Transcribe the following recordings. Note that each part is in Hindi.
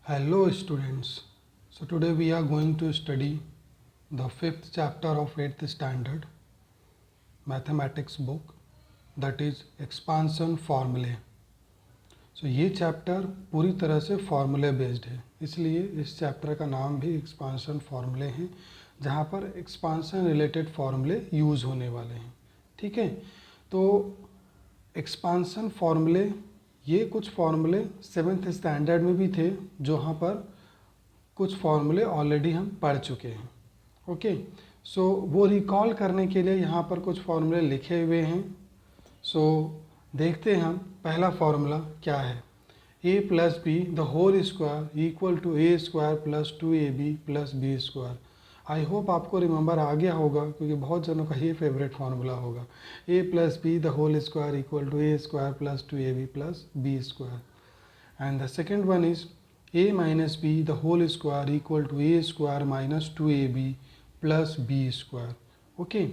Hello students. So today we are going to study the fifth chapter of 8th standard mathematics book, that is expansion formulae. So ये चैप्टर पूरी तरह से फॉर्मूले बेस्ड है, इसलिए इस चैप्टर का नाम भी एक्सपांशन फॉर्मूले है, जहाँ पर एक्सपांशन रिलेटेड फॉर्मूले यूज़ होने वाले हैं. ठीक है, तो एक्सपांशन फॉर्मूले, ये कुछ फॉर्मूले सेवन्थ स्टैंडर्ड में भी थे, जहाँ पर कुछ फॉर्मूले ऑलरेडी हम पढ़ चुके हैं. ओके, सो वो रिकॉल करने के लिए यहाँ पर कुछ फॉर्मूले लिखे हुए हैं. सो देखते हैं हम पहला फॉर्मूला क्या है. a plus B the whole square equal to A square plus 2ab plus B square. I hope आपको रिमेंबर आ गया होगा, क्योंकि बहुत जनों का ये फेवरेट फार्मूला होगा. a plus B the whole square equal to A square plus 2ab plus B square. And the second one is a minus B the whole square equal to A square minus 2ab plus B square. Okay,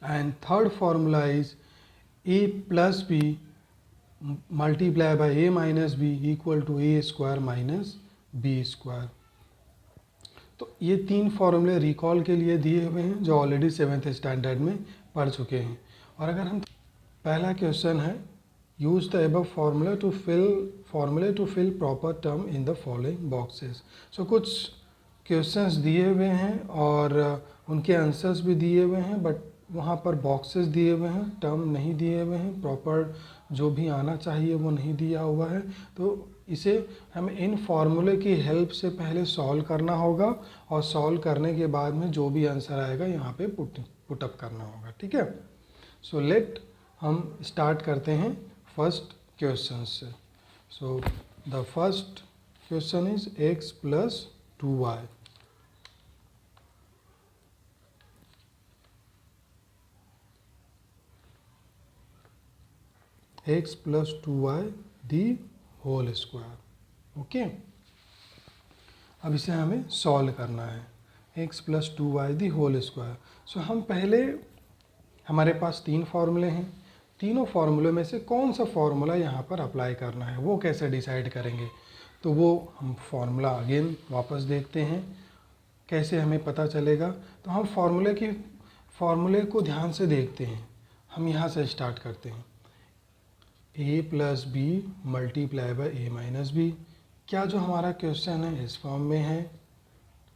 and third formula is a plus B multiply by a minus B equal to A square minus B square. तो ये तीन फॉर्मूले रिकॉल के लिए दिए हुए हैं, जो ऑलरेडी सेवन्थ स्टैंडर्ड में पढ़ चुके हैं. और अगर हम पहला क्वेश्चन है, use the above formula to fill proper term in the following boxes. So कुछ क्वेश्चंस दिए हुए हैं और उनके आंसर्स भी दिए हुए हैं, बट वहाँ पर बॉक्सेस दिए हुए हैं, टर्म नहीं दिए हुए हैं, प्रॉपर जो भी आना चाहिए वो नहीं दिया हुआ है. तो इसे हमें इन फार्मूले की हेल्प से पहले सॉल्व करना होगा, और सॉल्व करने के बाद में जो भी आंसर आएगा यहाँ पे पुटअप करना होगा. ठीक है, सो लेट हम स्टार्ट करते हैं फर्स्ट क्वेश्चन से. So the first question is x plus 2y. x plus 2y the whole square. Okay, अब इसे हमें सॉल्व करना है. x plus 2y the whole square. So हम पहले, हमारे पास तीन फार्मूले हैं, तीनों फार्मूले में से कौन सा फार्मूला यहाँ पर अप्लाई करना है वो कैसे डिसाइड करेंगे. तो वो हम फार्मूला अगेन वापस देखते हैं, कैसे हमें पता चलेगा. तो हम फार्मूले को ध्यान से देखते हैं. हम यहाँ से स्टार्ट करते हैं. a plus B multiply by A minus B. क्या जो हमारा क्वेश्चन है इस फॉर्म में है?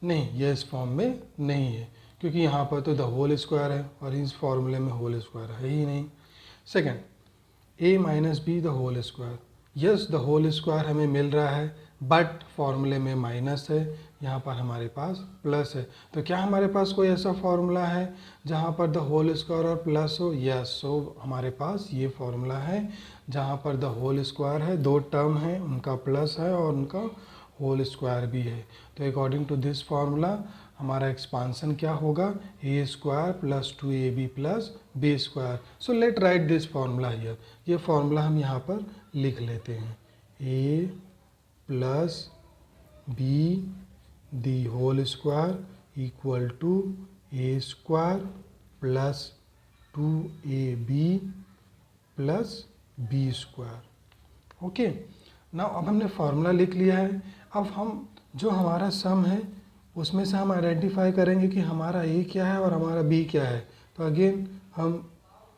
नहीं, ये इस फॉर्म में नहीं है, क्योंकि यहाँ पर तो द होल स्क्वायर है और इस फॉर्मूले में होल स्क्वायर है ही नहीं. Second, a minus B the whole square. Yes, the whole square हमें मिल रहा है, बट फॉर्मूले में माइनस है, यहाँ पर हमारे पास प्लस है. तो क्या हमारे पास कोई ऐसा फॉर्मूला है जहाँ पर द होल स्क्वायर और प्लस हो? यस, सो हमारे पास ये फॉर्मूला है जहाँ पर द होल स्क्वायर है, दो टर्म है, उनका प्लस है और उनका होल स्क्वायर भी है. तो अकॉर्डिंग टू दिस फार्मूला हमारा एक्सपांसन क्या होगा? A square plus 2ab plus B square. So let write this formula here. ये फार्मूला हम यहाँ पर लिख लेते हैं. a plus B the whole square equal to A square plus 2ab plus B square. Okay, now अब हमने फार्मूला लिख लिया है. अब हम जो हमारा सम है उसमें से हम आइडेंटिफाई करेंगे कि हमारा a क्या है और हमारा b क्या है. तो अगेन हम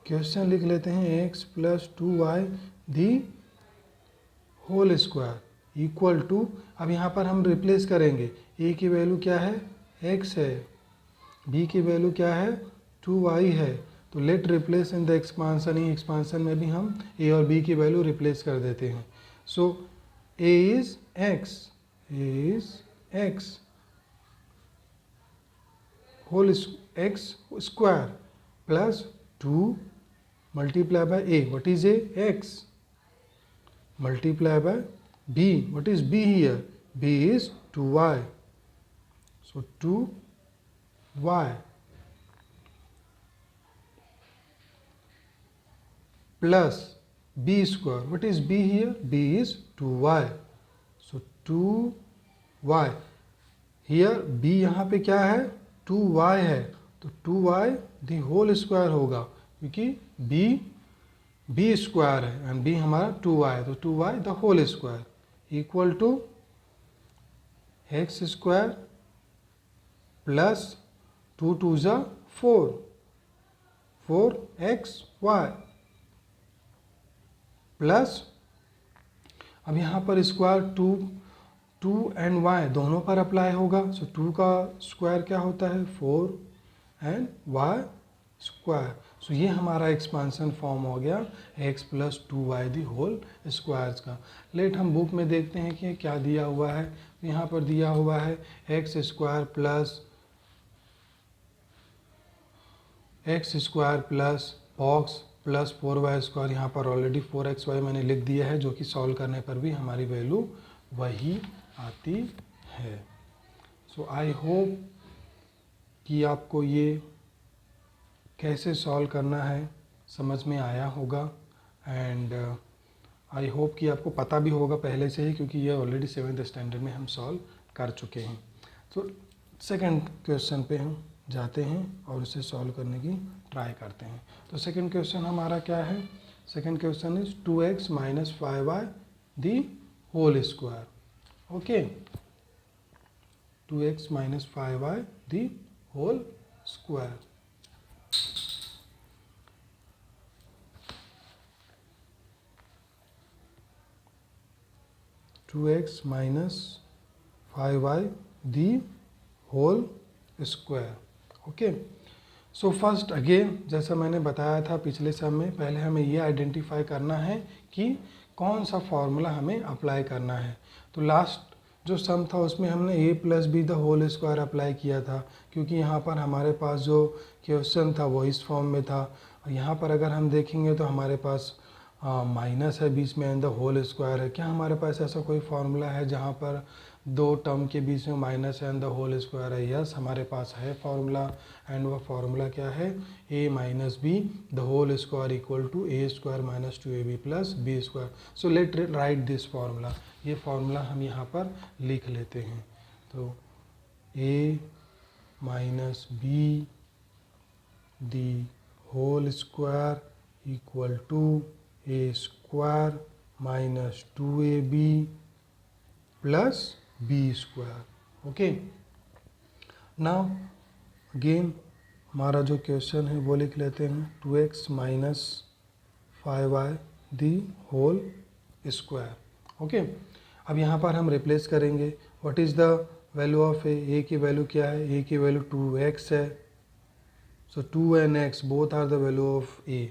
क्वेश्चन लिख लेते हैं. x plus 2y the whole square equal to, अब यहाँ पर हम रिप्लेस करेंगे. a की वैल्यू क्या है? x है. b की वैल्यू क्या है? 2y है. तो let replace in the expansion. ही एक्सपांसन में भी हम a और b की वैल्यू रिप्लेस कर देते हैं. So a is x whole x square plus 2 multiply by a. What is a? x multiply by b. What is b here? b is 2y. So 2y plus b square. What is b here? b is 2y. So 2y. Here b यहाँ पे क्या है? 2y है. तो 2y the whole square होगा, क्योंकि b स्क्वायर है एंड b हमारा 2y, तो 2y the whole square equal to x square plus 2 2 ज़ा 4, 4xy प्लस, अब यहाँ पर स्क्वायर 2 एंड y दोनों पर अप्लाई होगा। सो 2 का स्क्वायर क्या होता है 4 एंड y स्क्वायर। सो ये हमारा एक्सपांसन फॉर्म हो गया x plus 2y the whole squares का। लेट हम बुक में देखते हैं कि क्या दिया हुआ है। यहाँ पर दिया हुआ है x square plus box plus 4y square. यहाँ पर ऑलरेडी 4xy मैंने लिख दिया है, जो कि सॉल्व करने पर भी हमारी वैल्यू वही आती है। सो आई होप कि आपको ये कैसे सॉल्व करना है समझ में आया होगा, एंड आई होप कि आपको पता भी होगा पहले से ही, क्योंकि ये ऑलरेडी 7th स्टैंडर्ड में हम सॉल्व कर चुके हैं। तो सेकंड क्वेश्चन पे हम जाते हैं और उसे सॉल्व करने की ट्राई करते हैं। तो सेकंड क्वेश्चन हमारा क्या है? Second question is 2x minus 5y the whole square. Okay, 2x minus 5y the whole square. Two X minus 5y the whole square. Okay, so first again जैसा मैंने बताया था पिछले सम में, पहले हमें ये आइडेंटिफाई करना है कि कौन सा फॉर्मूला हमें अप्लाई करना है। तो लास्ट जो सम था उसमें हमने a plus B the whole square apply किया था, क्योंकि यहाँ पर हमारे पास जो क्वेश्चन था वो इस फॉर्म में था। और यहाँ पर अगर हम देखेंगे तो हमारे पास माइनस है बीच में एंड द होल स्क्वायर है। क्या हमारे पास ऐसा कोई फार्मूला है जहाँ पर दो टर्म के बीच में minus and the whole square है? यस, हमारे पास है फार्मूला, एंड वह फार्मूला क्या है? a minus B the whole square equal to a square minus 2ab plus B square. So let write this formula. ये फार्मूला हम यहाँ पर लिख लेते हैं। तो a minus B the whole square equal to a square minus 2ab plus b square. Okay, now again हमारा जो क्वेश्चन है वो लिख लेते हैं 2x minus 5y the whole square. Okay, अब यहाँ पर हम रिप्लेस करेंगे। What is the value of a की वैल्यू क्या है? a की वैल्यू 2x है। So 2 and x both are the value of a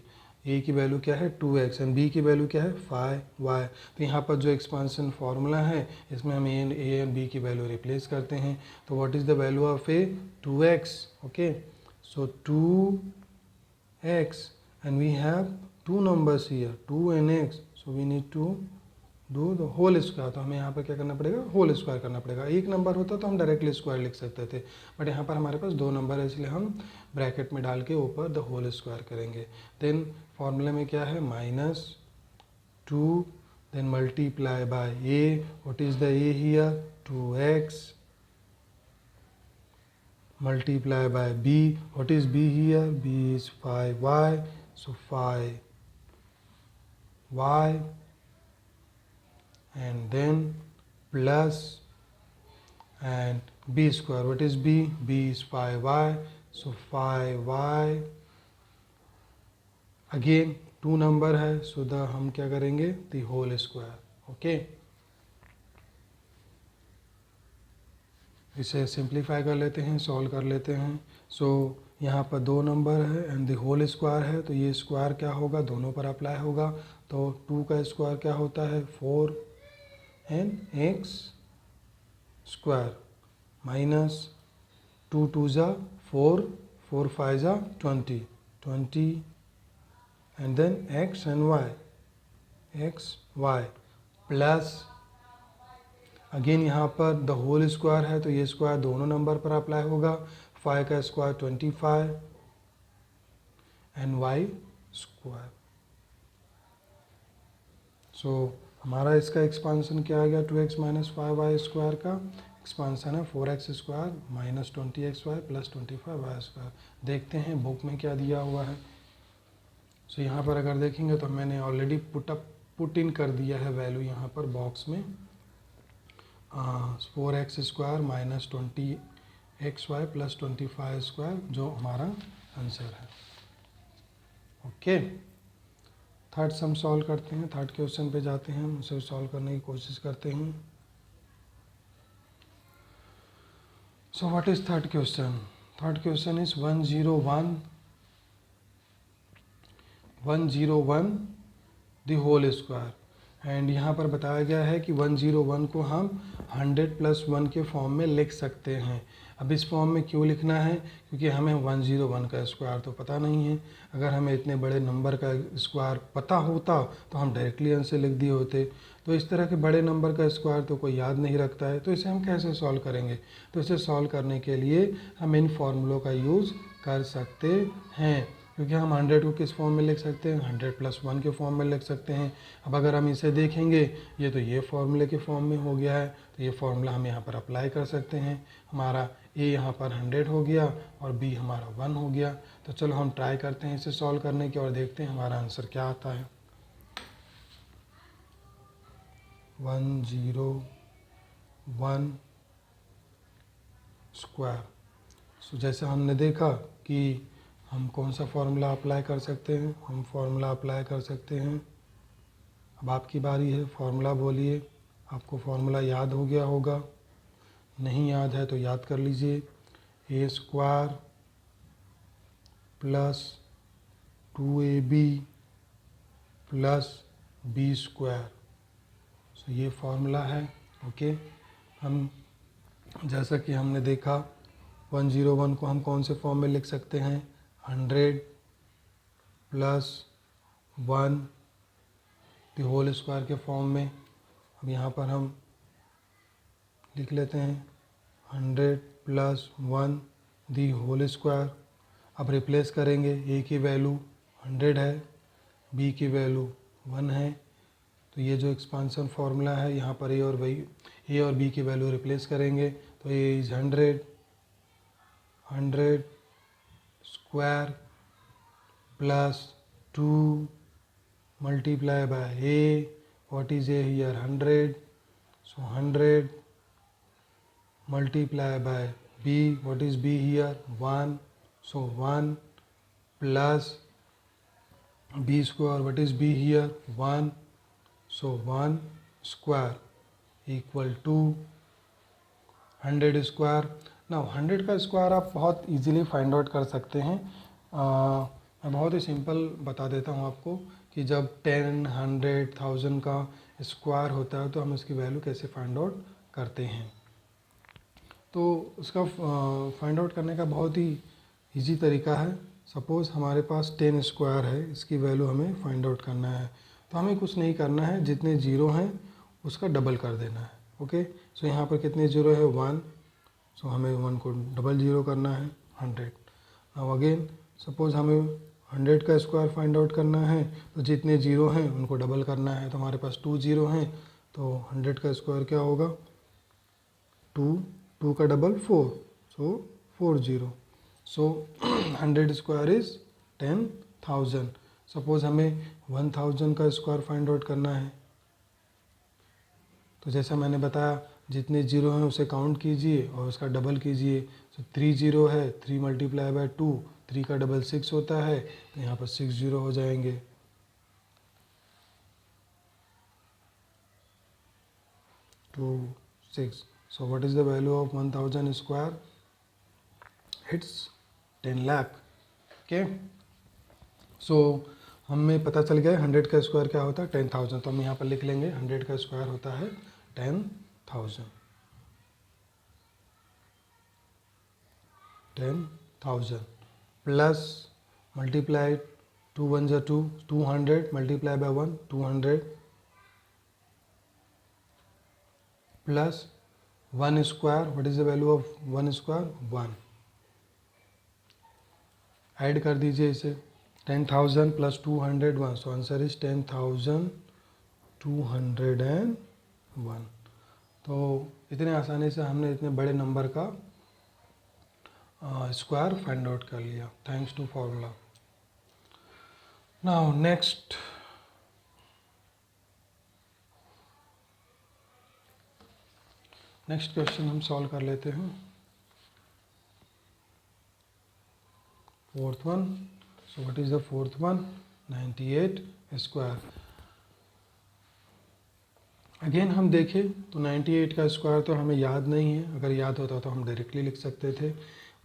की वैल्यू क्या है 2x एंड b की वैल्यू क्या है 5y। तो यहाँ पर जो एक्सपांसन फार्मूला है इसमें हम a एंड b की वैल्यू रिप्लेस करते हैं। तो what is the value of a 2x। Okay, so 2x and we have two numbers here 2 and x, so we need to do the whole square. तो हमें यहाँ पर क्या करना पड़ेगा? होल स्क्वायर करना पड़ेगा। एक नंबर होता तो हम डायरेक्टली स्क्वायर लिख सकते थे, बट यहाँ पर हमारे पास दो नंबर है, इसलिए हम ब्रैकेट में डाल के ऊपर द होल स्क्वायर करेंगे। देन फॉर्मूले में क्या है? Minus 2 then multiply by a। What is the a here? 2x multiply by b। What is b here? b is 5y, so 5y and then plus and b square. What is b? b is 5y, so 5y again two number है, so the हम क्या करेंगे? the whole square. ओके, इसे सिंप्लीफाई कर लेते हैं, सॉल्व कर लेते हैं। सो यहाँ पर दो नंबर है एंड द होल स्क्वायर है, तो ये स्क्वायर क्या होगा? दोनों पर अप्लाई होगा। तो 2 का स्क्वायर क्या होता है? 4 एंड x स्क्वायर माइनस 2 2 ज़ा 4, 4 5 ज़ा 20 and then x and y plus again यहाँ पर द होल स्क्वायर है, तो ये स्क्वायर दोनों नंबर पर अप्लाई होगा। 5 का square 25 and y square. So हमारा इसका एक्सपांसन क्या आ गया? 2x माइनस 5y स्क्वायर का एक्सपांसन है 4x square minus 20xy plus 25y square. देखते हैं बुक में क्या दिया हुआ है। सो यहाँ पर अगर देखेंगे तो मैंने ऑलरेडी पुट इन कर दिया है वैल्यू यहाँ पर बॉक्स में। 4x² माइनस 20xy प्लस 25² जो हमारा आंसर है। ओके, थर्ड सम सॉल्व करते हैं, थर्ड क्वेश्चन पे जाते हैं, उसे सॉल्व करने की कोशिश करते हैं। So what is third question? Third question is 101 the whole square, and यहाँ पर बताया गया है कि 101 को हम 100 + 1 के फॉर्म में लिख सकते हैं। अब इस फॉर्म में क्यों लिखना है? क्योंकि हमें 101 का स्क्वायर तो पता नहीं है। अगर हमें इतने बड़े नंबर का स्क्वायर पता होता तो हम डायरेक्टली आंसर लिख दिए होते। तो इस तरह के बड़े नंबर का स्क्वायर तो कोई याद नहीं रखता है, तो इसे हम कैसे सॉल्व करेंगे? तो इसे सॉल्व करने के लिए हम इन फॉर्मूलों का यूज़ कर सकते हैं, क्योंकि हम 100 को किस फॉर्म में लिख सकते हैं? 100 + 1 के फॉर्म में लिख सकते हैं। अब अगर हम इसे देखेंगे, ये तो ये फॉर्मूले के फॉर्म में हो गया है, तो ये फॉर्मूला हम यहाँ पर अप्लाई कर सकते हैं। हमारा ए यहाँ पर 100 हो गया और बी हमारा 1 हो गया। तो चलो हम ट्राई करते हैं इसे सॉल्व करने की और देखते हैं हमारा आंसर क्या आता है। 101 स्क्वायर। सो जैसे हमने देखा कि हम कौन सा फॉर्मूला अप्लाई कर सकते हैं, हम फॉर्मूला अप्लाई कर सकते हैं। अब आपकी बारी है, फॉर्मूला बोलिए। आपको फॉर्मूला याद हो गया होगा, नहीं याद है तो याद कर लीजिए। a² + 2ab + b²। सो ये फॉर्मूला है। ओके, हम जैसा कि हमने देखा 101 को हम कौन से फॉर्म में लिख सकते हैं? 100 + 1 द होल स्क्वायर के फॉर्म में। अब यहाँ पर हम लिख लेते हैं 100 + 1 द होल स्क्वायर। अब रिप्लेस करेंगे, ए की वैल्यू 100 है, बी की वैल्यू 1 है, तो ये जो एक्सपांसन फार्मूला है यहाँ पर ए और बी की वैल्यू रिप्लेस करेंगे, तो A is 100 square plus 2 multiply by a. What is a here? 100. So 100 multiply by b. What is b here? 1. So 1 plus b square. What is b here? 1. So 1 square equal to 100 square. ना 100 का स्क्वायर आप बहुत इजीली फाइंड आउट कर सकते हैं। मैं बहुत ही सिंपल बता देता हूँ आपको कि जब 10, 100, 1000 का स्क्वायर होता है तो हम इसकी वैल्यू कैसे फाइंड आउट करते हैं। तो उसका फाइंड आउट करने का बहुत ही इजी तरीका है। सपोज़ हमारे पास 10 स्क्वायर है, इसकी वैल्यू हमें फाइंड आउट करना है, तो हमें कुछ नहीं करना है, जितने जीरो हैं उसका डबल कर देना है। ओके, सो यहाँ पर कितने जीरो है? 1। सो हमें 1 को डबल जीरो करना है 100। अब अगेन सपोज़ हमें 100 का स्क्वायर फाइंड आउट करना है, तो जितने जीरो हैं उनको डबल करना है, तो हमारे पास 2 जीरो हैं, तो 100 का स्क्वायर क्या होगा? 2 का double 4, so 4 zero. So 100 square is 10,000। Suppose हमें 1000 का स्क्वायर फाइंड आउट करना है, तो जैसा मैंने बताया जितने जीरो हैं उसे काउंट कीजिए और उसका डबल कीजिए। तो 3 जीरो है, 3 multiply by 2, 3 का डबल 6 होता है, तो यहाँ पर 6 जीरो हो जाएंगे। 2, 6। So what is the value of 1000 square? It's 10 lakh. Okay, so हमें पता चल गया 100 का स्क्वायर क्या होता है? 10,000। तो हम यहाँ पर लिख लेंगे 100 का स्क्वायर होता है 10,000। 10,000 प्लस मल्टीप्लाई 2 1 जा 2, 200 multiply by 1, 200 plus 1 square. What is the value of 1 square? 1। Add कर दीजिए इसे, 10,000 प्लस 201, सो आंसर इज 10,201। तो इतने आसानी से हमने इतने बड़े नंबर का स्क्वायर फाइंड आउट कर लिया, thanks to formula. Now next, next question हम सॉल्व कर लेते हैं। Fourth one, so what is the fourth one? 98 square. Again हम देखें तो 98 का स्क्वायर तो हमें याद नहीं है, अगर याद होता तो हम डायरेक्टली लिख सकते थे,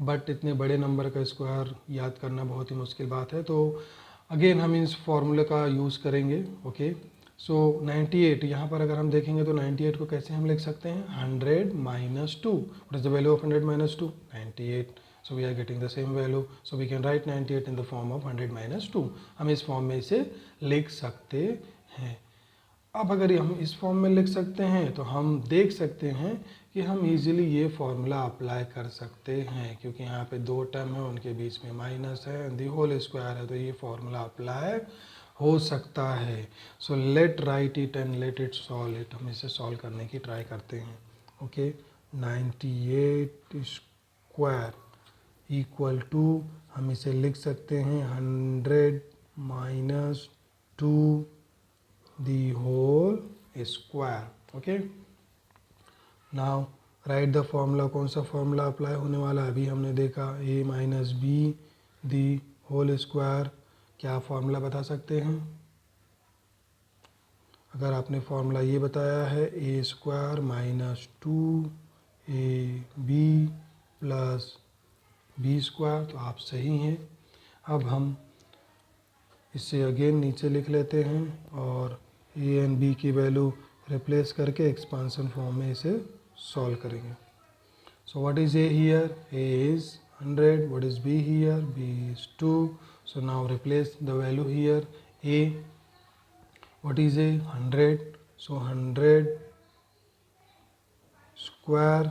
बट इतने बड़े नंबर का स्क्वायर याद करना बहुत ही मुश्किल बात है, तो अगेन हम इस फॉर्मूले का यूज़ करेंगे। ओके, सो 98 यहाँ पर अगर हम देखेंगे तो 98 को कैसे हम लिख सकते हैं? 100 minus 2। What is the value of 100 minus 2? 98। So we are getting the same value, so we can write 98 in the form of 100 minus 2। हम इस फॉर्म में इसे लिख सकते हैं। अब अगर हम इस फॉर्म में लिख सकते हैं तो हम देख सकते हैं कि हम इजीली ये फॉर्मूला अप्लाई कर सकते हैं, क्योंकि यहाँ पे दो टर्म है, उनके बीच में माइनस है, दी होल स्क्वायर है, तो ये फॉर्मूला अप्लाई हो सकता है। So let right it and let it solve it. हम इसे सॉल्व करने की ट्राई करते हैं। ओके, 98 स्क्वायर इक्वल टू, हम इसे लिख सकते हैं 100 minus 2 the whole square. Okay, now write the formula। कौन सा फॉर्मूला अप्लाई होने वाला है? अभी हमने देखा a minus B the whole square. क्या फॉर्मूला बता सकते हैं? अगर आपने फॉर्मूला ये बताया है a square minus 2ab plus B square, तो आप सही हैं। अब हम इसे अगेन नीचे लिख लेते हैं और ए एंड बी की वैल्यू रिप्लेस करके एक्सपांशन फॉर्म में इसे सॉल्व करेंगे। So what is A here? A is 100। What is B here? B is 2। So now replace the value here. A, what is A? 100। So 100 square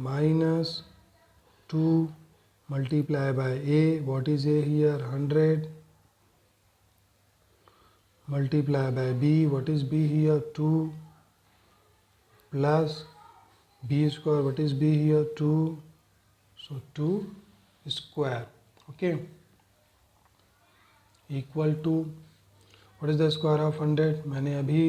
minus 2 multiply by A. What is A here? 100 multiply by b. What is b here? 2 plus b square. What is b here? 2. So 2 square. Okay, equal to, what is the square of 100? मैंने अभी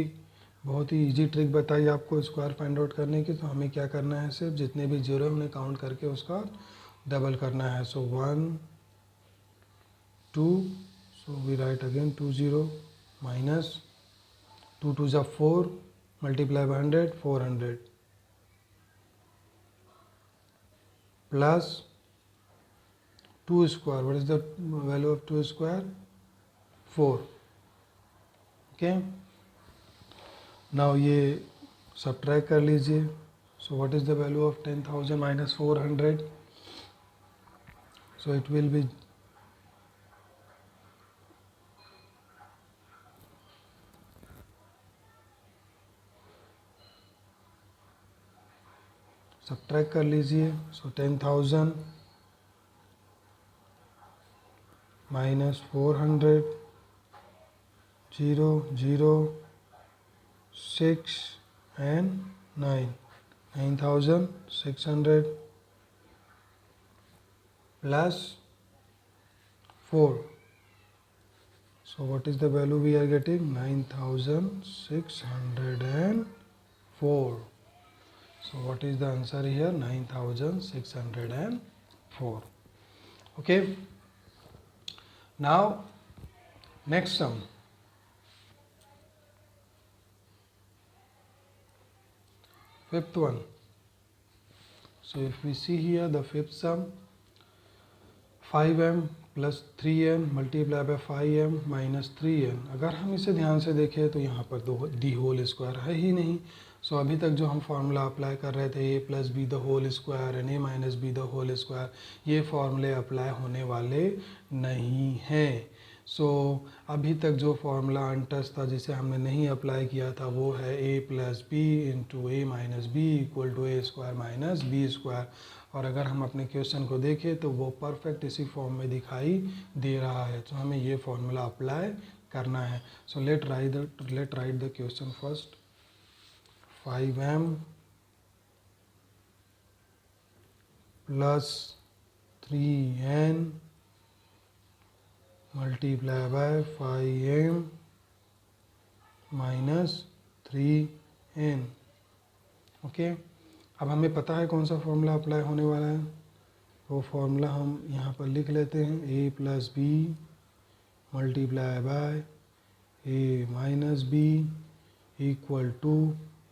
बहुत ही इजी ट्रिक बताई आपको स्क्वायर फाइंड आउट करने की। तो हमें क्या करना है? सिर्फ जितने भी जीरो है उन्हें काउंट करके उसका डबल करना है। So 1 2, so we write again 2 0 minus 2 2 जा 4 multiply by 100 400 plus 2 square. What is the value of 2 square? 4। Okay, now ये सब्ट्रैक्ट कर लीजिए। So what is the value of 10,000 minus 400? So it will be subtract कर लीजिए। So 10,000 minus 400 0 0 6 and 9 9,600 plus 4. So what is the value we are getting? 9,604. So what is the answer here? 9,604. Okay, now next sum. Fifth one. So if we see here the fifth sum, 5m plus 3n multiply by 5m minus 3n। अगर हम इसे ध्यान से देखें तो यहाँ पर दो दी होल स्क्वायर है ही नहीं। सो अभी तक जो हम फार्मूला अप्लाई कर रहे थे a plus B the whole square and a minus B the whole square, ये फार्मूले अप्लाई होने वाले नहीं हैं। सो अभी तक जो फार्मूला अनटच था जिसे हमने नहीं अप्लाई किया था वो है a plus B into A minus B equal to A square minus B square. और अगर हम अपने क्वेश्चन को देखें तो वो परफेक्ट इसी फॉर्म में दिखाई दे रहा है। तो हमें ये फॉर्मूला अप्लाई करना है। So let write the question first. 5m plus 3n multiply by 5m minus 3n। Okay, अब हमें पता है कौन सा फॉर्मूला अप्लाई होने वाला है, वो फॉर्मूला हम यहाँ पर लिख लेते हैं, a plus B multiply by a minus B equal to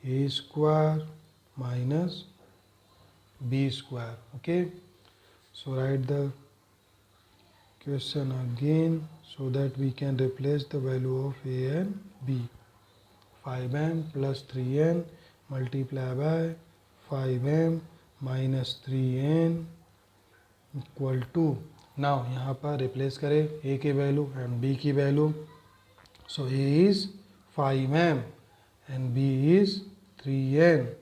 a square minus b square. Okay, so write the question again so that we can replace the value of a and b. 5m plus 3n multiply by 5m minus 3n equal to, now यहाँ पर रिप्लेस करें a की वैल्यू एंड b की value. So a is 5m and b is 3n.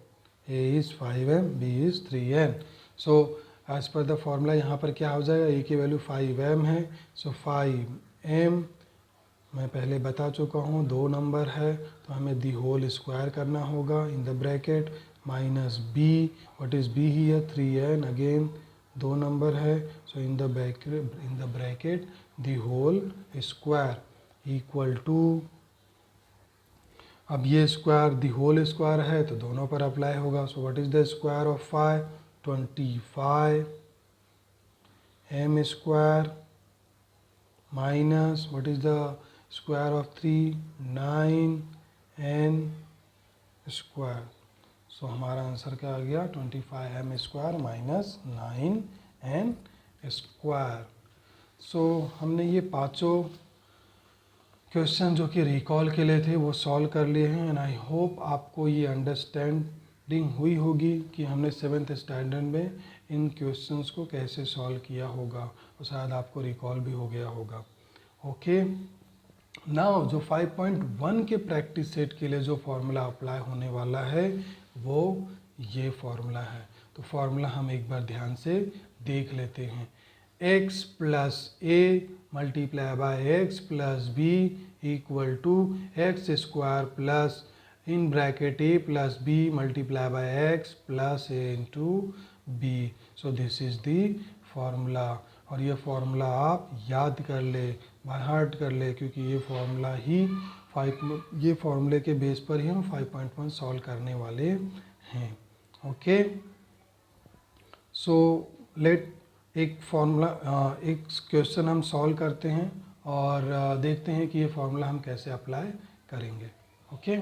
a is 5m, b is 3n. So as per the formula यहाँ पर क्या हो जाएगा, a की वैल्यू 5m है. So 5m मैं पहले बता चुका हूँ 2 नंबर है, तो हमें दी होल स्क्वायर करना होगा in the bracket minus b. What is b here, 3n. Again 2 number है, so in the bracket the whole square equal to, अब ये स्क्वायर दी होल स्क्वायर है तो दोनों पर अप्लाई होगा. So what is the square of 5, 25 m square minus what is the square of 3, 9n square. So हमारा आंसर क्या आ गया, 25m square minus 9n square. सो हमने ये पांचों क्वेश्चन जो कि रिकॉल के लिए थे वो सॉल्व कर लिए हैं. एंड आई होप आपको ये अंडरस्टैंडिंग हुई होगी कि हमने 7th स्टैंडर्ड में इन क्वेश्चंस को कैसे सॉल्व किया होगा, और शायद आपको रिकॉल भी हो गया होगा. ओके, नाउ जो 5.1 के प्रैक्टिस सेट के लिए जो फॉर्मूला अप्लाई होने वाला है वो ये फॉर्मूला है. तो फॉर्मूला हम एक बार ध्यान से देख लेते हैं. x plus A multiply by X plus B equal to x square plus in bracket a plus B multiply by X plus A into B. So this is the formula. और ये फॉर्मूला आप याद कर ले, बाय हार्ट कर ले, क्योंकि ये फॉर्मूला ही ये फॉर्मूले के बेस पर ही हम 5.1 सॉल्व करने वाले हैं. ओके, सो लेट एक फॉर्मूला एक क्वेश्चन हम सॉल्व करते हैं और देखते हैं कि ये फॉर्मूला हम कैसे अप्लाई करेंगे. Okay,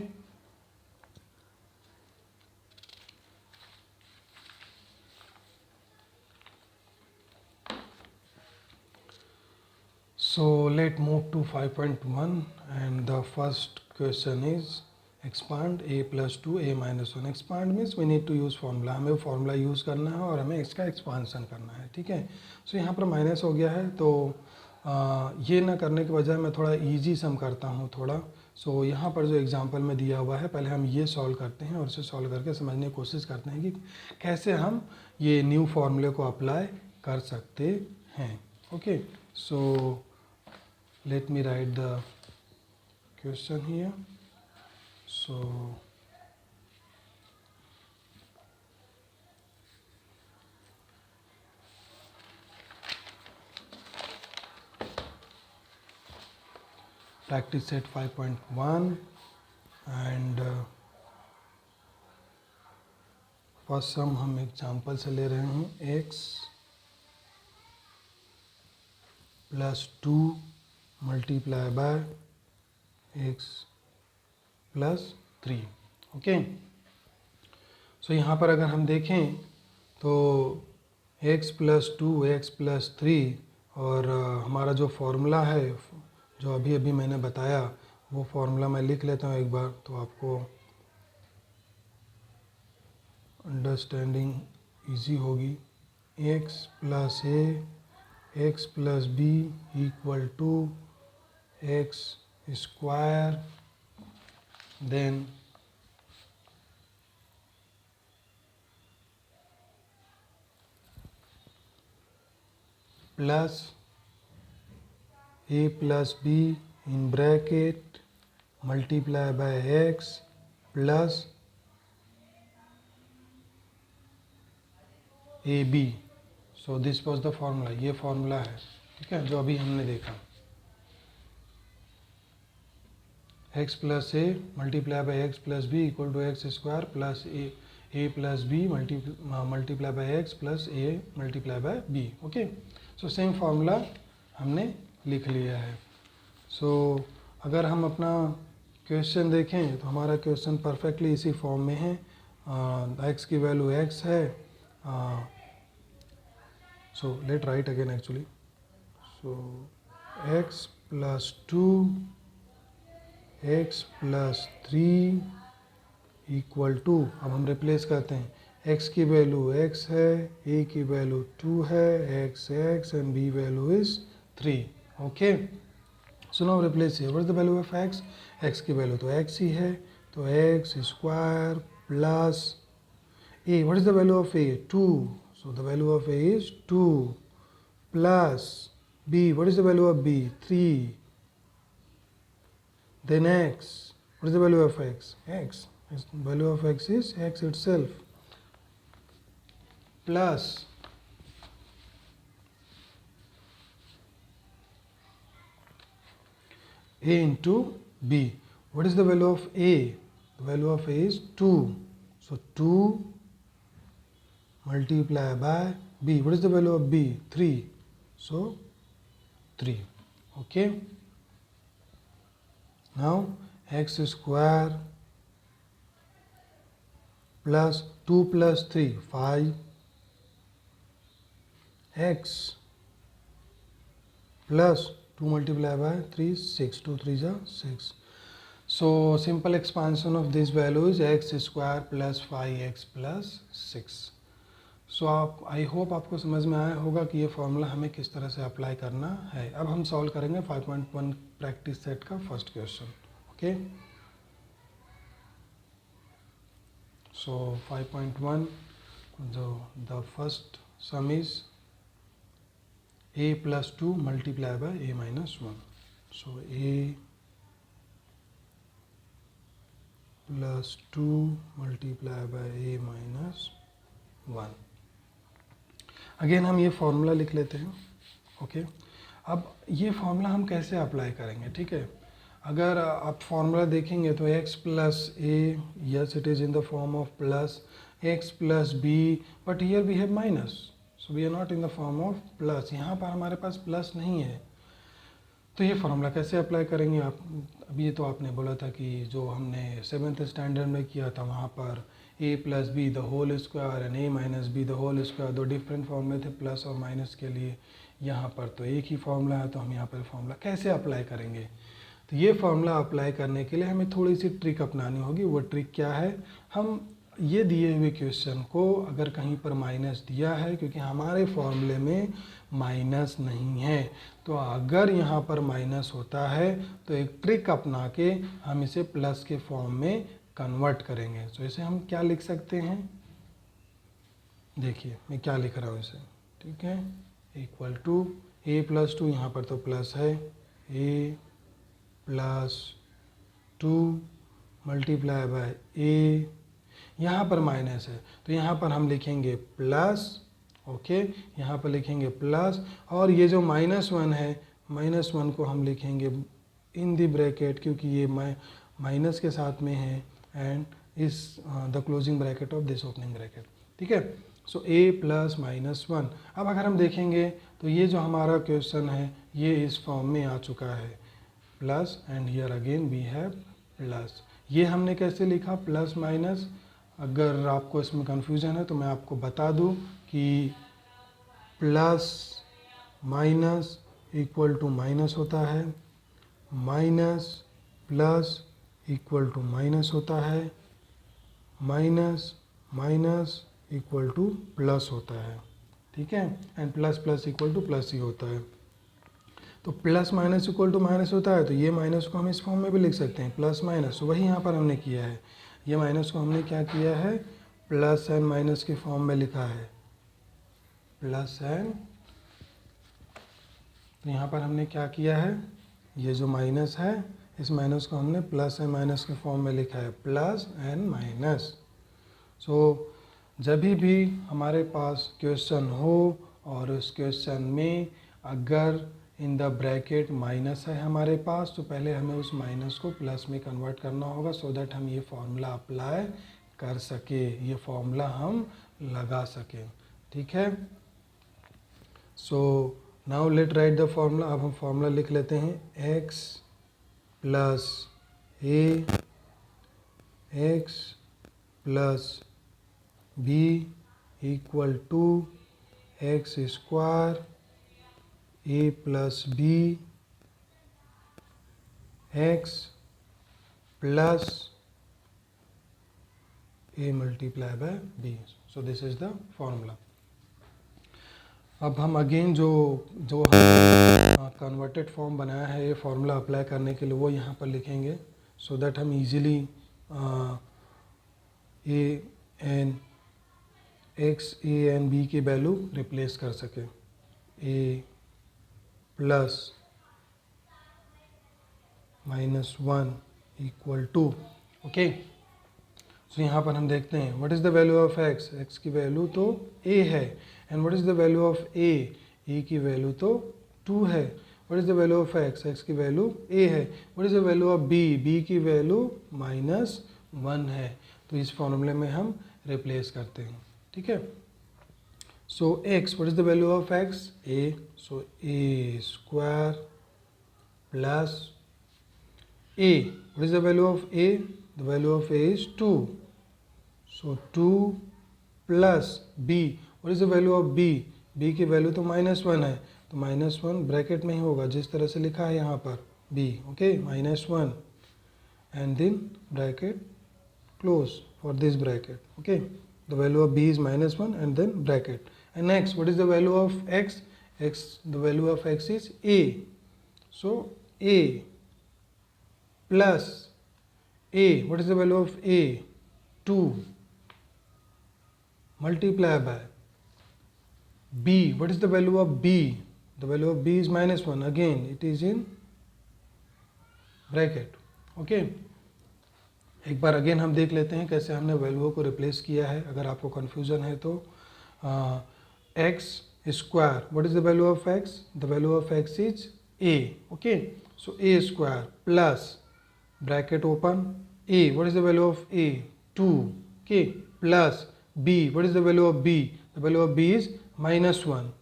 so let's move to 5.1 and the first question is expand a plus 2 a minus 1. expand means we need to use formula. हमें फॉर्मूला यूज़ करना है और हमें इसका एक्सपांसन करना है. ठीक है, सो यहाँ पर माइनस हो गया है, तो ये ना करने के बजाय मैं थोड़ा इजी सम करता हूँ थोड़ा. सो यहाँ पर जो एग्जांपल में दिया हुआ है, पहले हम ये सॉल्व करते हैं और इसे सॉल्व करके समझने की कोशिश करते हैं कि कैसे हम ये न्यू फॉर्मूले को अप्लाई कर सकते हैं. Okay, so let me write the question here. So practice set 5.1 and first some हम एग्जाम्पल से ले रहे हैं. x plus 2 multiply by x plus 3. Okay, so यहाँ पर अगर हम देखें तो x प्लस 2 x प्लस 3 और हमारा जो फॉर्मूला है जो अभी अभी मैंने बताया वो फॉर्मूला मैं लिख लेता हूँ एक बार, तो आपको अंडरस्टैंडिंग इजी होगी. x plus a x plus B equal to x square, then plus a plus B in bracket multiply by x plus A B. So this was the formula. ये फॉर्मूला है, ठीक है, जो अभी हमने देखा. x plus A multiply by X plus B equal to x square plus A plus B multiply by X plus A multiply by B. Okay, so same formula हमने लिख लिया है। सो अगर हम अपना क्वेश्चन देखें तो हमारा क्वेश्चन परफेक्टली इसी फॉर्म में है। एक्स की वैल्यू एक्स है, so let write again actually. So X plus 2 X plus 3 equal to, अब हम रिप्लेस करते हैं, x की वैल्यू x है, a की वैल्यू 2 है, x and b value is 3। Okay, so now replace here, what is the value of x की वैल्यू तो x ही है, तो x square plus a, what is the value of a 2, so the value of a is 2 plus b, what is the value of b 3, then x, what is the value of x? X. The value of x is x itself plus a into b. What is the value of a? The value of a is 2. So 2 multiply by b. What is the value of b? 3. So 3. Okay. Now x square plus 2 plus 3 5, x plus 2 multiplied by 3 6, 2 3 is 6. So simple expansion of this value is x square plus 5x plus 6. सो आप आई होप आपको समझ में आया होगा कि ये फॉर्मूला हमें किस तरह से अप्लाई करना है। अब हम सॉल्व करेंगे 5.1 प्रैक्टिस सेट का फर्स्ट क्वेश्चन। ओके, सो 5.1 जो the first some is a plus 2 multiply by a minus 1। So a plus 2 multiply by a minus 1। Again हम ये फॉर्मूला लिख लेते हैं। ओके, अब ये फॉर्मूला हम कैसे अप्लाई करेंगे, ठीक है। अगर आप फॉर्मूला देखेंगे तो x plus A, yes it is in the form of plus, x plus B, but here we have minus, so we are not in the form of plus. यहाँ पर हमारे पास प्लस नहीं है, तो ये फॉर्मूला कैसे अप्लाई करेंगे आप। अभी तो आपने बोला था कि जो हमने 7th स्टैंडर्ड में किया था वहाँ पर a plus B the whole square and a minus B the whole square, दो डिफरेंट फॉर्मूले थे प्लस और माइनस के लिए। यहाँ पर तो एक ही फॉर्मूला है, तो हम यहाँ पर फॉर्मूला कैसे अप्लाई करेंगे। तो ये फॉर्मूला अप्लाई करने के लिए हमें थोड़ी सी ट्रिक अपनानी होगी। वो ट्रिक क्या है, हम ये दिए हुए क्वेश्चन को अगर कहीं पर माइनस दिया है, क्योंकि हमारे फॉर्मूले में माइनस नहीं है, तो अगर यहाँ पर माइनस होता है तो एक ट्रिक अपना के हम इसे प्लस के फॉर्म में कन्वर्ट करेंगे। तो इसे हम क्या लिख सकते हैं, देखिए मैं क्या लिख रहा हूँ इसे, ठीक है, इक्वल टू a प्लस 2, यहाँ पर तो प्लस है, a plus 2 multiply by a, यहाँ पर माइनस है तो यहाँ पर हम लिखेंगे प्लस। ओके, यहाँ पर लिखेंगे प्लस, और ये जो -1 है, -1 को हम लिखेंगे इन द ब्रैकेट, क्योंकि ये माइनस के साथ में है, एंड इस the closing bracket of this opening bracket, ठीक है। सो a प्लस -1। अब अगर हम देखेंगे तो ये जो हमारा क्वेश्चन है ये इस फॉर्म में आ चुका है, plus and here again we have plus. ये हमने कैसे लिखा, प्लस माइनस। अगर आपको इसमें कन्फ्यूजन है तो मैं आपको बता दूं कि plus minus equal to minus होता है, minus plus equal to minus होता है, minus minus equal to plus होता है, ठीक है, and plus plus equal to plus ही होता है। तो plus minus equal to minus होता है, तो ये माइनस को हम इस फॉर्म में भी लिख सकते हैं, प्लस माइनस। वही यहाँ पर हमने किया है, ये माइनस को हमने क्या किया है, प्लस एंड माइनस के फॉर्म में लिखा है, प्लस एंड। तो यहाँ पर हमने क्या किया है, ये जो माइनस है इस माइनस को हमने प्लस एंड माइनस के फॉर्म में लिखा है, प्लस एंड माइनस। सो जब भी हमारे पास क्वेश्चन हो और उस क्वेश्चन में अगर इन द ब्रैकेट माइनस है हमारे पास, तो पहले हमें उस माइनस को प्लस में कन्वर्ट करना होगा, सो दैट हम ये फॉर्मूला अप्लाई कर सके, ये फॉर्मूला हम लगा सकें। ठीक है, so now let write the formula. अब हम फॉर्मूला लिख लेते हैं, x plus A X plus B equal to x square A plus B X plus a multiplied by b. So this is the formula. अब हम अगेन जो हम कन्वर्टेड फॉर्म बनाया है ये फार्मूला अप्लाई करने के लिए, वो यहाँ पर लिखेंगे, सो दैट हम easily A N x A N B की वैल्यू रिप्लेस कर सकें। ए plus -1 equal to, okay. So यहाँ पर हम देखते हैं what is the value of x, x की वैल्यू तो a है, and what is the value of a की वैल्यू तो 2 है। What is the value of x, x की वैल्यू a है। What is the value of b की वैल्यू -1 है। तो इस फॉर्मूले में हम रिप्लेस करते हैं, ठीक है। सो x, what is the value of x, a, so a square plus a, what is the value of a, the value of a is 2, so 2 plus b, what is the value of b, b की वैल्यू तो -1 है, तो -1 ब्रैकेट में ही होगा जिस तरह से लिखा है यहाँ पर b, okay, -1 and then bracket close for this bracket, okay, the value of b is -1 and then bracket, and next what is the value of x, the value of x is a, so a plus a, what is the value of a, 2 multiply by b, what is the value of b, the value of b is -1, again it is in bracket, okay। एक बार अगेन हम देख लेते हैं कैसे हमने वैल्यू को रिप्लेस किया है। अगर आपको कन्फ्यूज़न है तो x square, what is the value of x, the value of x is a, okay, so a square plus bracket open a, what is the value of a, 2, okay, plus b, what is the value of b, the value of b is -1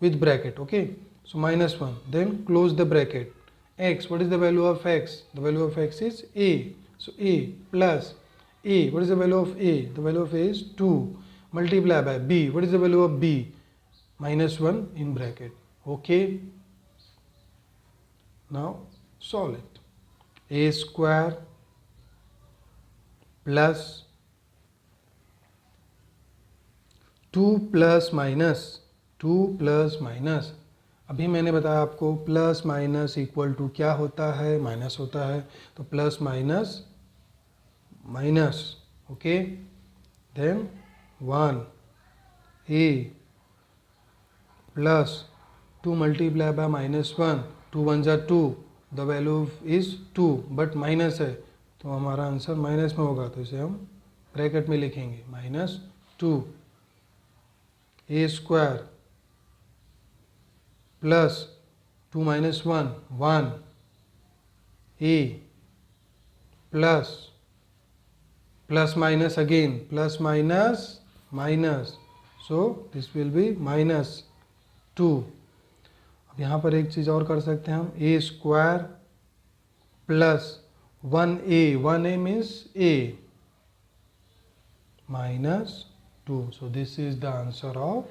with bracket, okay, so -1, then close the bracket, x, what is the value of x, the value of x is a, so a plus a, what is the value of a, the value of a is 2 multiply by b, what is the value of b, -1 in bracket, okay। Now solve it, a square plus 2 plus minus, अभी मैंने बताया आपको प्लस माइनस इक्वल टू क्या होता है, माइनस होता है, तो plus minus minus, okay, then 1 a plus 2 multiply by -1, 2 1 जा 2, the value is 2 but minus है तो हमारा आंसर माइनस में होगा, तो इसे हम ब्रैकेट में लिखेंगे -2 a square plus 2 -1 1 a plus minus again plus minus minus, so this will be -2। अब यहाँ पर एक चीज़ और कर सकते हैं हम, a square plus 1a means a -2, so this is the answer of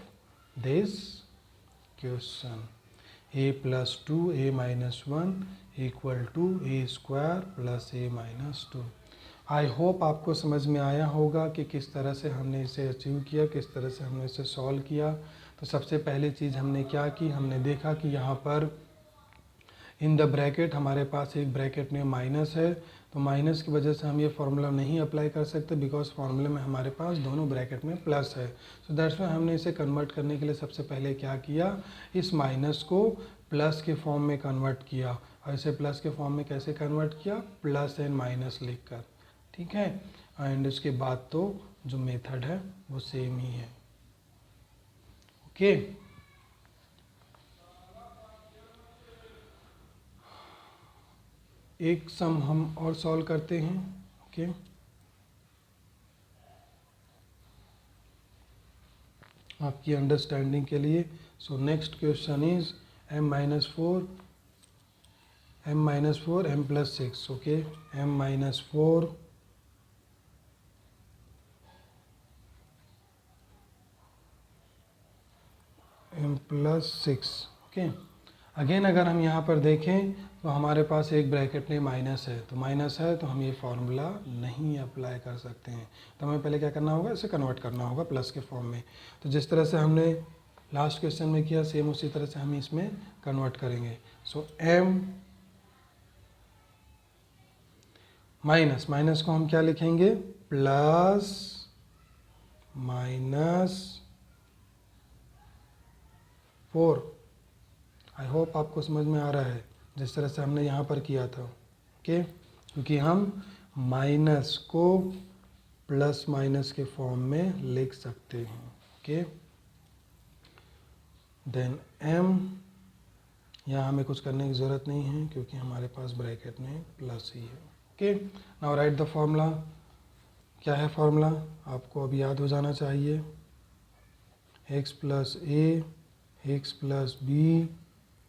this question, a plus 2 a minus 1 equal to a square plus a minus 2। I hope आपको समझ में आया होगा कि किस तरह से हमने इसे अचीव किया, किस तरह से हमने इसे सॉल्व किया। तो सबसे पहली चीज़ हमने क्या की, हमने देखा कि यहाँ पर इन द ब्रैकेट हमारे पास एक ब्रैकेट में माइनस है, तो माइनस की वजह से हम ये फार्मूला नहीं अप्लाई कर सकते बिकॉज फार्मूले में हमारे पास दोनों ब्रैकेट में प्लस है। सो दैट्स वाई हमने इसे कन्वर्ट करने के लिए सबसे पहले क्या किया, इस माइनस को प्लस के फॉर्म में कन्वर्ट किया। और इसे प्लस के फॉर्म में कैसे कन्वर्ट किया, प्लस एंड माइनस लिख कर, ठीक है। एंड उसके बाद तो जो मेथड है वो सेम ही है, ओके। एक सम हम और सॉल्व करते हैं, ओके। आपकी अंडरस्टैंडिंग के लिए। So next question is m minus 4 m plus 6, okay, m minus 4 m plus 6, okay. Again अगर हम यहाँ पर देखें तो हमारे पास एक ब्रैकेट में माइनस है, तो माइनस है तो हम ये फार्मूला नहीं अप्लाई कर सकते हैं। तो हमें पहले क्या करना होगा, इसे कन्वर्ट करना होगा प्लस के फॉर्म में। तो जिस तरह से हमने लास्ट क्वेश्चन में किया सेम उसी तरह से हम इसमें कन्वर्ट करेंगे। सो m माइनस को हम क्या लिखेंगे, प्लस माइनस 4। आई होप आपको समझ में आ रहा है जिस तरह से हमने यहाँ पर किया था, ओके। क्योंकि हम माइनस को प्लस माइनस के फॉर्म में लिख सकते हैं, ओके। देन m, यहाँ हमें कुछ करने की ज़रूरत नहीं है क्योंकि हमारे पास ब्रैकेट में प्लस ही है, okay. Now right the formula. क्या है फॉर्मूला, आपको अब याद हो जाना चाहिए। x plus a x plus B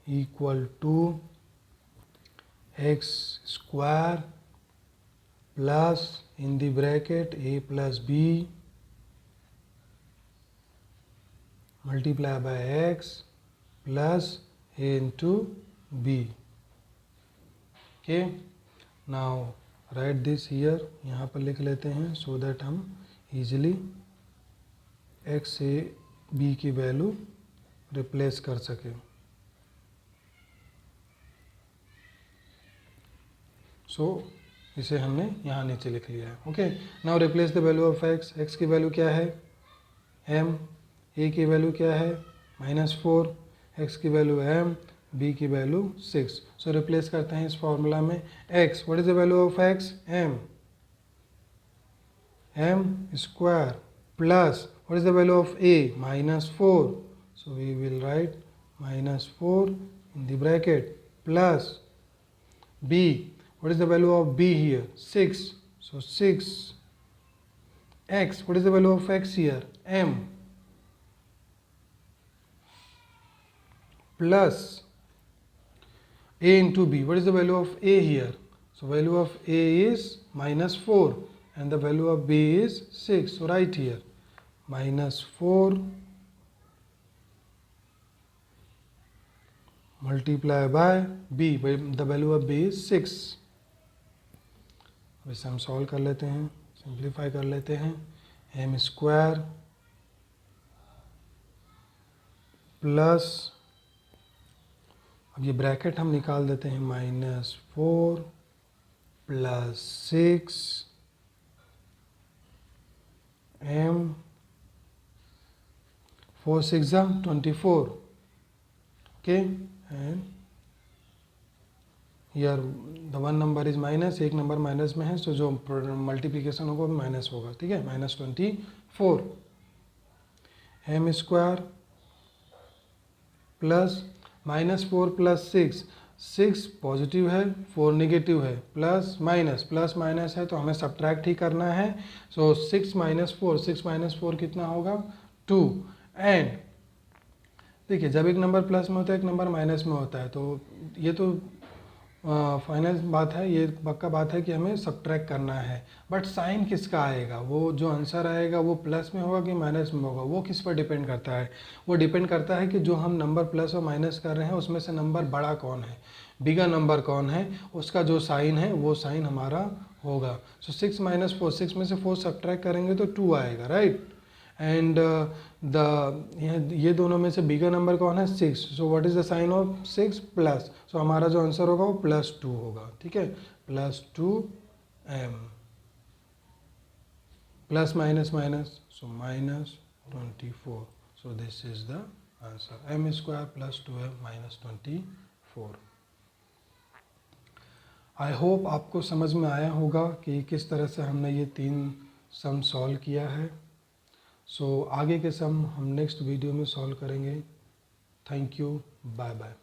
equal to x square plus in the bracket a plus B multiply by x plus a into b, okay. Now write this here, यहाँ पर लिख लेते हैं सो दैट हम इजीली x से b की वैल्यू रिप्लेस कर सकें। सो इसे हमने यहाँ नीचे लिख लिया है, okay. Now replace the value of x की वैल्यू क्या है m, a की वैल्यू क्या है -4, x की वैल्यू m, b की वैल्यू 6। सो रिप्लेस करते हैं इस फॉर्मूला में x, what is the value of x, m square plus what is the value of a, -4, so we will write -4 in the bracket plus b, what is the value of b here, 6, so 6, x, what is the value of x here, m, plus a into b, what is the value of a here, so value of a is -4 and the value of b is 6, so right here -4 multiply by b, the value of b is 6। अब इसे हम सॉल्व कर लेते हैं, सिंप्लीफाई कर लेते हैं। एम स्क्वायर प्लस, अब ये ब्रैकेट हम निकाल देते हैं, -4 plus 6 m, 4 6 24, okay, and here the one number is minus, एक नंबर माइनस में है, सो जो मल्टीप्लिकेशन होगा वो माइनस होगा, ठीक है, -24 m square plus -4 plus 6 positive है 4 नेगेटिव है, प्लस माइनस है तो हमें सब्ट्रैक्ट ही करना है। सो 6 - 4 कितना होगा 2। एंड देखिए जब एक नंबर प्लस में होता है एक नंबर माइनस में होता है, तो ये तो फाइनल बात है, ये पक्का बात है कि हमें सब्ट्रैक्ट करना है। बट साइन किसका आएगा, वो जो आंसर आएगा वो प्लस में होगा कि माइनस में होगा, वो किस पर डिपेंड करता है, वो डिपेंड करता है कि जो हम नंबर प्लस और माइनस कर रहे हैं उसमें से नंबर बड़ा कौन है, बिगर नंबर कौन है, उसका जो साइन है वो साइन हमारा होगा। सो 6 - 4, 6 में से 4 सब्ट्रैक्ट करेंगे तो 2 आएगा, राइट। एंड ये दोनों में से बिगर नंबर कौन है 6, so what is the sign of 6 plus, so हमारा जो आंसर होगा वो +2 होगा, ठीक है, +2m plus minus so -24, so this is the answer, m square plus 2m -24। I hope आपको समझ में आया होगा कि किस तरह से हमने ये 3 सम सॉल्व किया है। सो आगे के सम हम नेक्स्ट वीडियो में सॉल्व करेंगे। Thank you, bye bye.